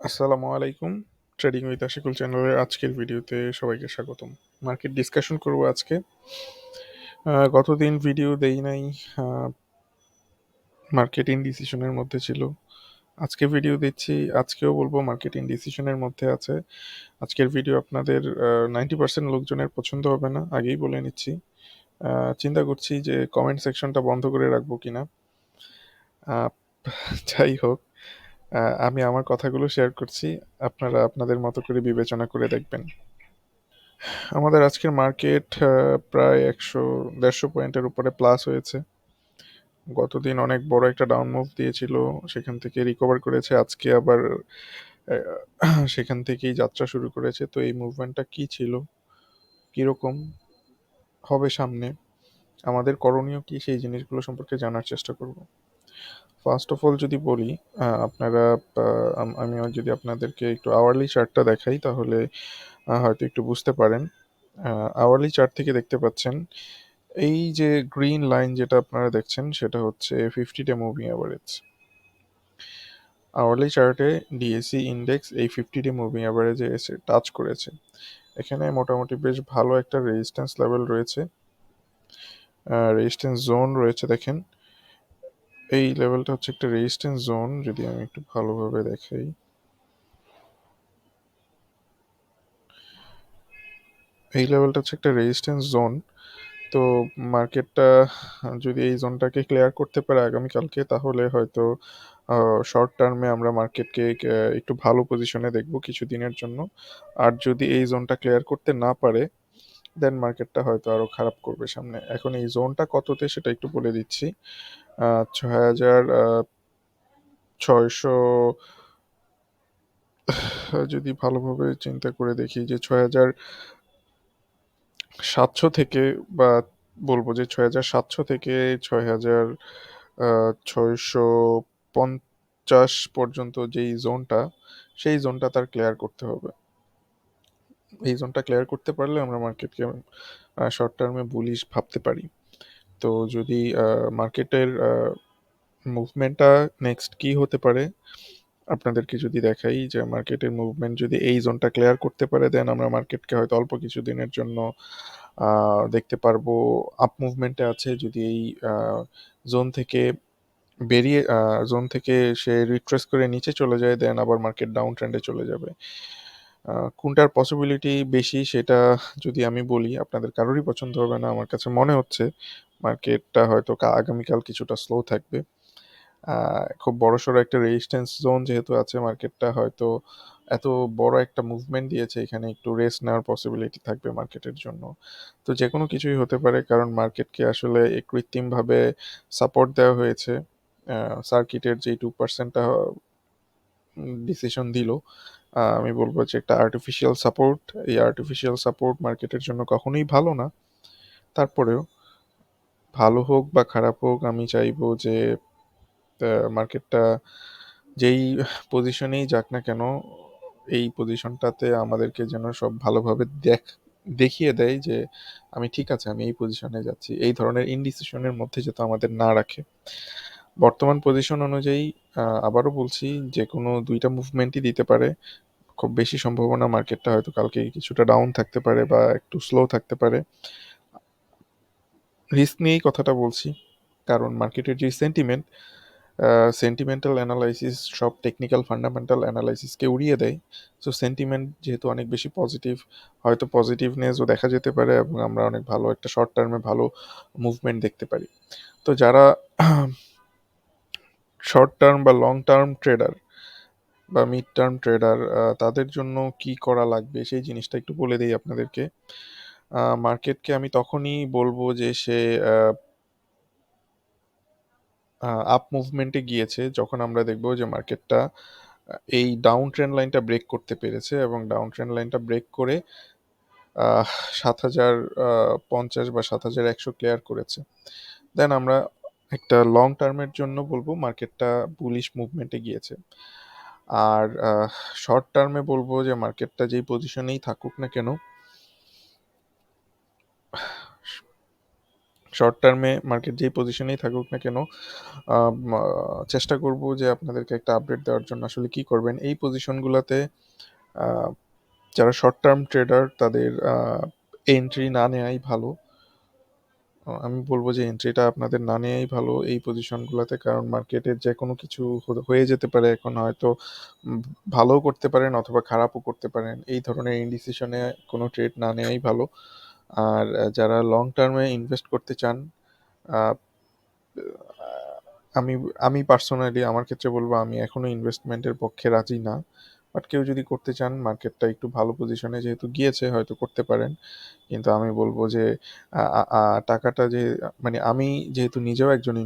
আসসালামু আলাইকুম। Trading with Ashikul চ্যানেলের আজকের ভিডিওতে সবাইকে স্বাগতম। মার্কেট ডিসকাশন করব আজকে। গতদিন ভিডিও দেই নাই, মার্কেট ইনডিসিশনের মধ্যে ছিল। আজকে ভিডিও দিচ্ছি, আজকেও বলবো মার্কেট ইনডিসিশনের মধ্যে আছে। আজকের ভিডিও আপনাদের 90% লোকজনের পছন্দ হবে না, আগেই বলে নিচ্ছি। চিন্তা করছি যে কমেন্ট সেকশনটা বন্ধ করে রাখবো কিনা। আহ, যাই হোক, আমি আমার কথাগুলো শেয়ার করছি, আপনারা আপনাদের মতো করে বিবেচনা করে দেখবেন। আমাদের আজকের মার্কেট প্রায় 100-150 পয়েন্টের উপরে প্লাস হয়েছে। গতদিন অনেক বড় একটা ডাউন মুভ দিয়েছিল, সেখান থেকে রিকভার করেছে, আজকে আবার সেখান থেকেই যাত্রা শুরু করেছে। তো এই মুভমেন্টটা কি ছিল, কিরকম হবে সামনে, আমাদের করণীয় কি, সেই জিনিসগুলো সম্পর্কে জানার চেষ্টা করব। ফার্স্ট অফ অল যদি বলি, আপনারা আমি যদি আপনাদেরকে একটু আওয়ারলি চার্টটা দেখাই, তাহলে হয়তো একটু বুঝতে পারেন। আওয়ারলি চার্ট থেকে দেখতে পাচ্ছেন এই যে গ্রিন লাইন যেটা আপনারা দেখছেন, সেটা হচ্ছে 50-ডে মুভিং অ্যাভারেজ। আওয়ারলি চার্টে ডিএসি ইন্ডেক্স এই 50-ডে মুভিং অ্যাভারেজে এসে টাচ করেছে। এখানে মোটামুটি বেশ ভালো একটা রেজিস্ট্যান্স লেভেল রয়েছে, রেজিস্ট্যান্স জোন রয়েছে। দেখেন, এই লেভেলটা হচ্ছে একটা রেজিস্ট্যান্স জোন। যদি আমি একটু ভালোভাবে দেখাই, এই লেভেলটা হচ্ছে একটা রেজিস্ট্যান্স জোন। তো মার্কেটটা যদি এই জোনটাকে ক্লিয়ার করতে পারে আগামীকালকে, তাহলে হয়তো শর্ট টার্মে আমরা মার্কেটকে একটু ভালো পজিশনে দেখব কিছুদিনের জন্য। আর যদি এই জোনটা ক্লিয়ার করতে না পারে, দেন মার্কেটটা হয়তো আরো খারাপ করবে সামনে। এখন এই জোনটা কততে সেটা একটু বলে দিচ্ছি। 6,600, যদি ভালোভাবে চিন্তা করে দেখি যে 6,700 থেকে, বা বলবো যে 6,700 থেকে 6,650 পর্যন্ত যেই জোনটা, সেই জোনটা তার ক্লিয়ার করতে হবে। এই জোনটা ক্লিয়ার করতে পারলে আমরা মার্কেটকে শর্ট টার্মে বুলিশ ভাবতে পারি। তো যদি মার্কেটের মুভমেন্টটা নেক্সট কি হতে পারে, আপনাদেরকে যদি দেখাই যে মার্কেটের মুভমেন্ট যদি এই জোনটা ক্লিয়ার করতে পারে, দেন আমরা মার্কেটকে হয়তো অল্প কিছু দিনের জন্য দেখতে পারবো আপ মুভমেন্টে আছে। যদি এই জোন থেকে বেরিয়ে, জোন থেকে সে রিট্রেস করে নিচে চলে যায়, দেন আবার মার্কেট ডাউন ট্রেন্ডে চলে যাবে। কোনটার পসিবিলিটি বেশি সেটা যদি আমি বলি, আপনাদের কারোরই পছন্দ হবে না। আমার কাছে মনে হচ্ছে মার্কেটটা হয়তো আগামীকাল কিছুটা স্লো থাকবে। খুব বড়সড় একটা রেজিস্ট্যান্স জোন যেহেতু আছে, মার্কেটটা হয়তো এত বড় একটা মুভমেন্ট দিয়েছে, এখানে একটু রেস্ট নেওয়ার পসিবিলিটি থাকবে মার্কেটের জন্য। তো যে কোনো কিছুই হতে পারে, কারণ মার্কেটকে আসলে কৃত্রিমভাবে সাপোর্ট দেওয়া হয়েছে। সার্কিটের যে 2%টা ডিসিশন দিল, আমি বলবো যে একটা আর্টিফিশিয়াল সাপোর্ট। এই আর্টিফিশিয়াল সাপোর্ট মার্কেটের জন্য কখনোই ভালো না। তারপরেও ভালো হোক বা খারাপ হোক, আমি চাইবো যে মার্কেটটা যেই পজিশনেই যাক না কেন, এই পজিশনটাতে আমাদেরকে যেন সব ভালোভাবে দেখিয়ে দেয় যে আমি ঠিক আছে, আমি এই পজিশনে যাচ্ছি। এই ধরনের ইনডিসিশনের মধ্যে যাতে আমাদের না রাখে। বর্তমান পজিশন অনুযায়ী আবারও বলছি, যে কোনো দুইটা মুভমেন্টই দিতে পারে। খুব বেশি সম্ভাবনা মার্কেটটা হয়তো কালকে কিছুটা ডাউন থাকতে পারে বা একটু স্লো থাকতে পারে। রিস্ক নিয়েই কথাটা বলছি, কারণ মার্কেটের যে সেন্টিমেন্ট, সেন্টিমেন্টাল অ্যানালাইসিস সব টেকনিক্যাল ফান্ডামেন্টাল অ্যানালাইসিসকে উড়িয়ে দেয়। সো সেন্টিমেন্ট যেহেতু অনেক বেশি পজিটিভ, হয়তো পজিটিভনেসও দেখা যেতে পারে এবং আমরা অনেক ভালো একটা শর্ট টার্মে ভালো মুভমেন্ট দেখতে পারি। তো যারা শর্ট টার্ম বা লং টার্ম ট্রেডার বা মিড টার্ম ট্রেডার, তাদের জন্য কি করা লাগবে সেই জিনিসটা একটু বলে দিই আপনাদেরকে। মার্কেটকে আমি তখনই বলবো যে সে আপ মুভমেন্টে গিয়েছে যখন আমরা দেখব যে মার্কেটটা এই ডাউন ট্রেন্ড লাইনটা ব্রেক করতে পেরেছে, এবং ডাউন ট্রেন্ড লাইনটা ব্রেক করে 7,050 বা 7,100 ক্লিয়ার করেছে। দেন আমরা একটা লং টার্মের জন্য বলবো মার্কেটটা বুলিশ মুভমেন্টে গিয়েছে। আর শর্ট টার্মে বলবো যে মার্কেটটা যেই পজিশনেই থাকুক না কেন, শর্ট টার্মে মার্কেট যেই পজিশনেই থাকুক না কেন, চেষ্টা করব যে আপনাদেরকে একটা আপডেট দেওয়ার জন্য আসলে কি করবেন এই পজিশনগুলোতে। যারা শর্ট টার্ম ট্রেডার তাদের এন্ট্রি না নেওয়াই ভালো। আমি বলবো যে এন্ট্রিটা আপনাদের না নেওয়াই ভালো এই পজিশনগুলোতে, কারণ মার্কেটের যে কোনো কিছু হয়ে যেতে পারে। এখন হয়তো উম, ভালোও করতে পারেন অথবা খারাপও করতে পারেন, এই ধরনের ইনডিসিশনে কোনো ট্রেড না নেওয়াই ভালো। আর যারা লং টার্মে ইনভেস্ট করতে চান, আহ, আমি আমি পার্সোনালি আমার ক্ষেত্রে বলবো আমি এখনো ইনভেস্টমেন্টের পক্ষে রাজি না। বাট কেউ যদি করতে চান, মার্কেটটা একটু ভালো পজিশনে যেহেতু গিয়েছে, হয়তো করতে পারেন। কিন্তু আমি বলবো যে টাকাটা যে, মানে আমি যেহেতু নিজেও একজন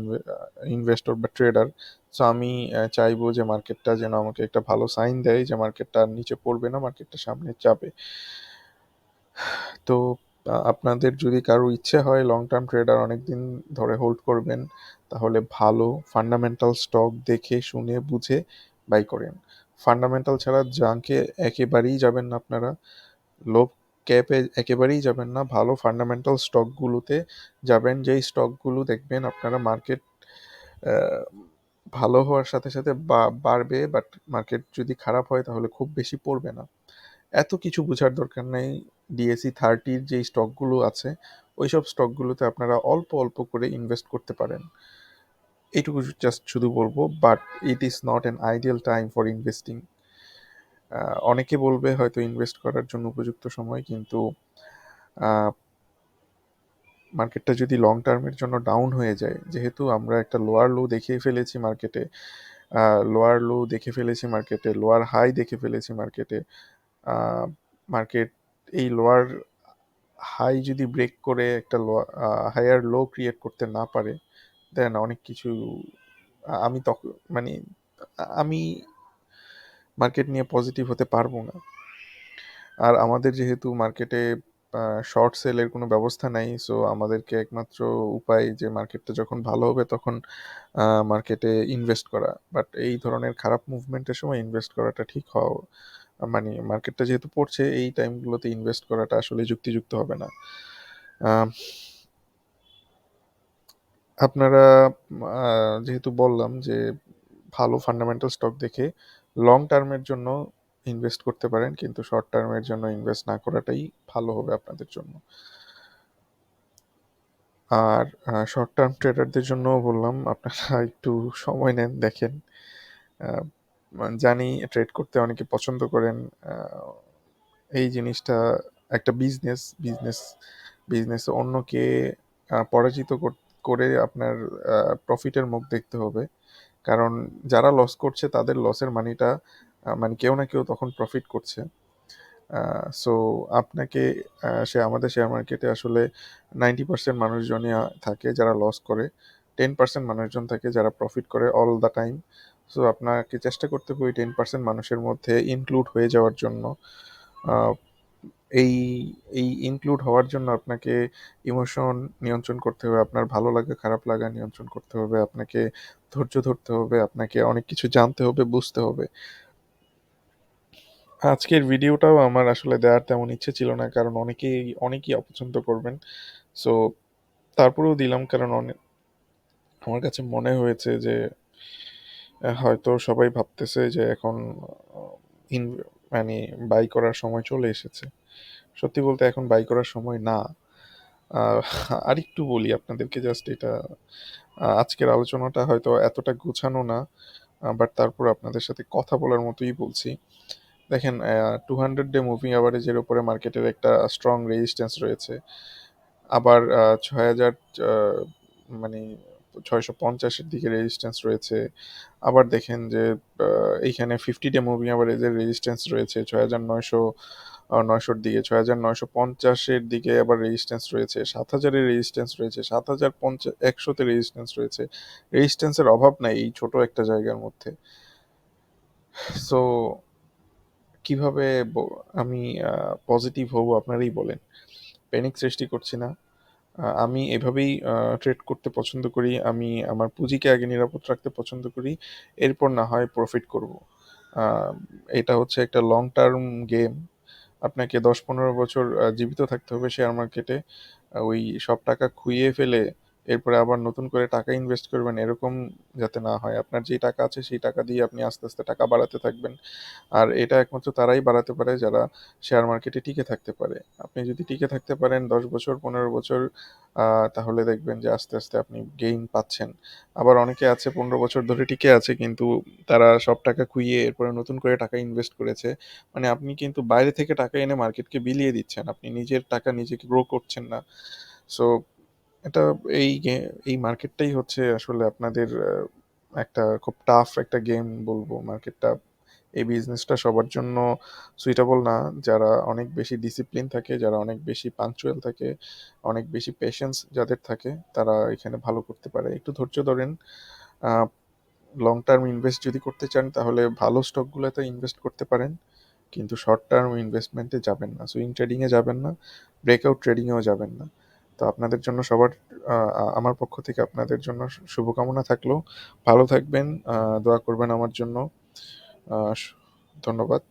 ইনভেস্টর বা ট্রেডার, সো আমি চাইবো যে মার্কেটটা যেন আমাকে একটা ভালো সাইন দেয় যে মার্কেটটা আর নিচে পড়বে না, মার্কেটটা সামনে যাবে। তো আপনাদের যদি কারো ইচ্ছে হয় লং টার্ম ট্রেডার অনেক দিন ধরে হোল্ড করবেন, তাহলে ভালো ফান্ডামেন্টাল স্টক দেখে শুনে বুঝে বাই করেন। ফান্ডামেন্টাল ছাড়া জাঙ্কে একেবারেই যাবেন না আপনারা, লো ক্যাপে একেবারেই যাবেন না, ভালো ফান্ডামেন্টাল স্টকগুলোতে যাবেন, যেই স্টকগুলো দেখবেন আপনারা মার্কেট ভালো হওয়ার সাথে সাথে বাড়বে, বাট মার্কেট যদি খারাপ হয় তাহলে খুব বেশি পড়বে না। এত কিছু বোঝার দরকার নেই। DSE 30-র যে স্টকগুলো আছে, ওইসব স্টকগুলোতে আপনারা অল্প অল্প করে ইনভেস্ট করতে পারেন, এইটুকু জাস্ট শুধু বলবো। But it is not an ideal time for investing. অনেকে বলবে হয়তো ইনভেস্ট করার জন্য উপযুক্ত সময়, কিন্তু মার্কেটটা যদি লং টার্মের জন্য ডাউন হয়ে যায়, যেহেতু আমরা একটা লোয়ার লো দেখে ফেলেছি মার্কেটে, লোয়ার হাই দেখে ফেলেছি মার্কেটে, মার্কেট এই লোয়ার হাই যদি ব্রেক করে একটা হায়ার লো ক্রিয়েট করতে না পারে, দেন অনেক কিছু আমি তখন, মানে আমি মার্কেট নিয়ে পজিটিভ হতে পারবো না। আর আমাদের যেহেতু মার্কেটে শর্ট সেলের কোনো ব্যবস্থা নাই, সো আমাদেরকে একমাত্র উপায় যে মার্কেটটা যখন ভালো হবে তখন মার্কেটে ইনভেস্ট করা। বাট এই ধরনের খারাপ মুভমেন্টের সময় ইনভেস্ট করাটা ঠিক হওয়া, মানে মার্কেটটা যেহেতু পড়ছে এই টাইমগুলোতে ইনভেস্ট করাটা আসলে যুক্তিযুক্ত হবে না। আহ, আপনারা যেহেতু বললাম যে ভালো ফান্ডামেন্টাল স্টক দেখে লং টার্মের জন্য ইনভেস্ট করতে পারেন, কিন্তু শর্ট টার্মের জন্য ইনভেস্ট না করাটাই ভালো হবে আপনাদের জন্য। আর শর্ট টার্ম ট্রেডারদের জন্য বললাম আপনারা একটু সময় নেন, দেখেন। আহ, জানি ট্রেড করতে অনেকে পছন্দ করেন, আহ, এই জিনিসটা একটা বিজনেস বিজনেসে অন্যকে পরাজিত করে আপনার প্রফিটের মুখ দেখতে হবে। কারণ যারা লস করছে তাদের লসের মানিটা, মানে কেউ না কেউ তখন প্রফিট করছে। সো আপনাকে আমাদের শেয়ার মার্কেটে আসলে 90% মানুষজনই থাকে যারা লস করে, 10% মানুষজন থাকে যারা প্রফিট করে অল দ্য টাইম। সো আপনাকে চেষ্টা করতে হবে ওই 10% মানুষের মধ্যে ইনক্লুড হয়ে যাওয়ার জন্য। আহ, এই এই ইনক্লুড হওয়ার জন্য আপনাকে ইমোশন নিয়ন্ত্রণ করতে হবে, আপনার ভালো লাগা খারাপ লাগা নিয়ন্ত্রণ করতে হবে, আপনাকে ধৈর্য ধরতে হবে, আপনাকে অনেক কিছু জানতে হবে, বুঝতে হবে। আজকের ভিডিওটাও আমার আসলে দেওয়ার তেমন ইচ্ছে ছিল না, কারণ অনেকেই অপছন্দ করবেন। সো তারপরেও দিলাম, কারণ আমার কাছে মনে হয়েছে যে হয়তো সবাই ভাবতেছে যে এখন আহ, মানে বাই করার সময় চলে এসেছে। সত্যি বলতে এখন বাই করার সময় না। আহ, আরেকটু বলি আপনাদেরকে, জাস্ট এটা আজকের আলোচনাটা হয়তো এতটা গোছানো না, বাট তারপর আপনাদের সাথে কথা বলার মতোই বলছি। দেখেন, 200 ডে মুভিং অ্যাভারেজের উপরে মার্কেটের একটা স্ট্রং রেজিস্ট্যান্স রয়েছে। আবার 6,000, মানে 650-এর দিকে রেজিস্ট্যান্স রয়েছে। আবার দেখেন যে এইখানে 50 ডে মুভিং অ্যাভারেজের রেজিস্ট্যান্স রয়েছে 6,900 দিকে, 6,950-এর দিকে আবার রেজিস্ট্যান্স রয়েছে, 7,000-এর রেজিস্ট্যান্স রয়েছে, 7,100-তে রেজিস্ট্যান্স রয়েছে। রেজিস্ট্যান্সের অভাব নাই এই ছোট একটা জায়গার মধ্যে। সো কিভাবে আমি পজিটিভ হব আপনারাই বলেন। প্যানিক সৃষ্টি করছি না, আমি এভাবেই ট্রেড করতে পছন্দ করি, আমি আমার পুঁজিকে আগে নিরাপদ রাখতে পছন্দ করি, এরপর না হয় প্রফিট করব। আহ, এটা হচ্ছে একটা লং টার্ম গেম। আপনাকে 10-15 বছর জীবিত থাকতে হবে শেয়ার মার্কেটে। ওই সব টাকা খুইয়ে ফেলে এরপরে আবার নতুন করে টাকা ইনভেস্ট করবেন, এরকম যাতে না হয়। আপনার যেই টাকা আছে সেই টাকা দিয়ে আপনি আস্তে আস্তে টাকা বাড়াতে থাকবেন। আর এটা একমাত্র তারাই বাড়াতে পারে যারা শেয়ার মার্কেটে টিকে থাকতে পারে। আপনি যদি টিকে থাকতে পারেন 10 বছর 15 বছর, তাহলে দেখবেন যে আস্তে আস্তে আপনি গেইন পাচ্ছেন। আবার অনেকে আছে 15 বছর ধরে টিকে আছে, কিন্তু তারা সব টাকা খুইয়ে এরপরে নতুন করে টাকা ইনভেস্ট করেছে। মানে আপনি কিন্তু বাইরে থেকে টাকা এনে মার্কেটকে বিলিয়ে দিচ্ছেন, আপনি নিজের টাকা নিজেকে গ্রো করছেন না। সো এটা এই মার্কেটটাই হচ্ছে আসলে আপনাদের একটা খুব টাফ একটা গেম বলবো মার্কেটটা। এই বিজনেসটা সবার জন্য সুইটেবল না। যারা অনেক বেশি ডিসিপ্লিন থাকে, যারা অনেক বেশি পাঞ্চুয়াল থাকে, অনেক বেশি পেশেন্স যাদের থাকে, তারা এখানে ভালো করতে পারে। একটু ধৈর্য ধরেন। লং টার্ম ইনভেস্ট যদি করতে চান তাহলে ভালো স্টকগুলোতে ইনভেস্ট করতে পারেন, কিন্তু শর্ট টার্ম ইনভেস্টমেন্টে যাবেন না, সুইং ট্রেডিংয়ে যাবেন না, ব্রেকআউট ট্রেডিংয়েও যাবেন না। তো আপনাদের জন্য সবার আমার পক্ষ থেকে আপনাদের জন্য শুভকামনা থাকলো। ভালো থাকবেন, দোয়া করবেন আমার জন্য। আহ, ধন্যবাদ।